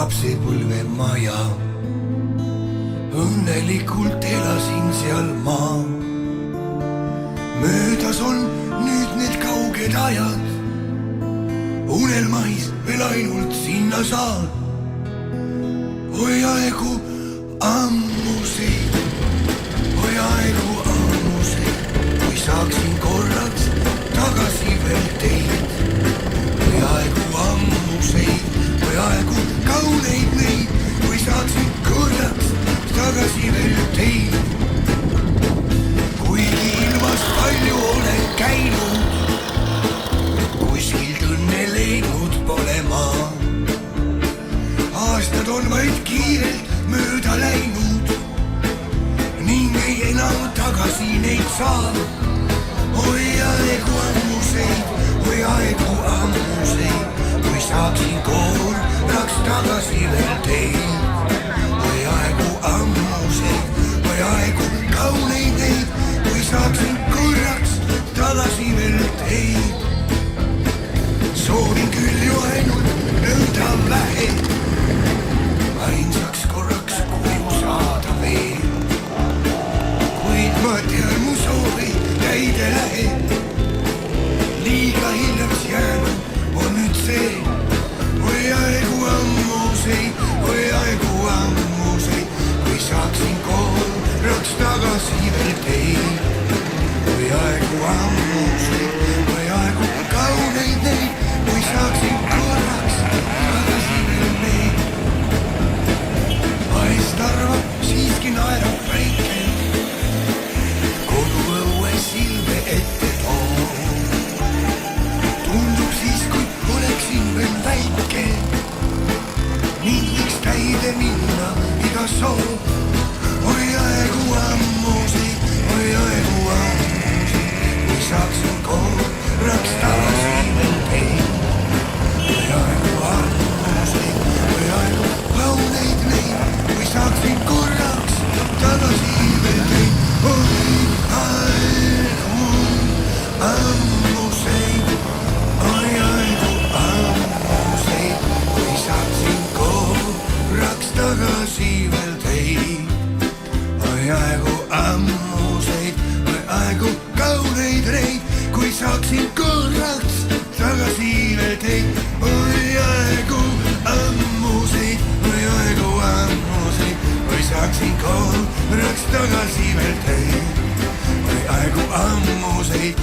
lapsepõlvemaja. Õnnelikult elasin seal maa. Möödas on nüüd need kauged ajad, unelmais veel ainult sinna saad. Oi aegu ammuseid, oi aegu ammuseid, kui saaksin korraks tagasi veel teid. Oi aegu ammuseid, oi aegu kauneid neid, kui saaksin korraks tagasi veel teid. Kuigi ilmas palju olen käinud, kuskilt õnne leidnud pole ma. Aastad on vaid kiirelt mööda läinud ning ei enam tagasi neid saa. Oi aegu ammuseid, oi aegu ammuseid, kui saaksin korraks tagasi veel teid. Oi aegu ammuseid, oi aegu kauneid neid, kui saaksin korraks tagasi veel teid. Soovin küll ju ainult nõnda vähe, ainsaks korraks koju saada veel. Kuid ma tean, mu soovi täide lähe. Liiga hiljaks jäänud on nüüd see. Oi aegu ammuseid, oi aegu ammuseid, kui saaksin korraks tagasi veel teid. Oi aegu ammuseid, oi aegu kauneid neid, kui saaksin korraks tagasi veel neid. Paist arvab, siiski naerab väike, koduõue silme ette too. Tundub siis, kui oleksin veel väike ning võiks täide minna iga soov. Oi aegu ammuseid, oi aegu ammuseid, kui saaksin korraks tagasi veel teid. Oi aegu ammuseid, oi aegu kauneid neid, kui saaksin korraks tagasi veel teid. Oi aegu ammuseid, oi aegu ammuseid, kui saaksin korraks tagasi veel teid. Oi aegu ammuseid, oi aegu kauneid neid, kui saaksin korraks tagasi veel teid. Oi aegu ammuseid, oi aegu ammuseid, kui saaksin korraks tagasi veel teid. Oi aegu ammuseid,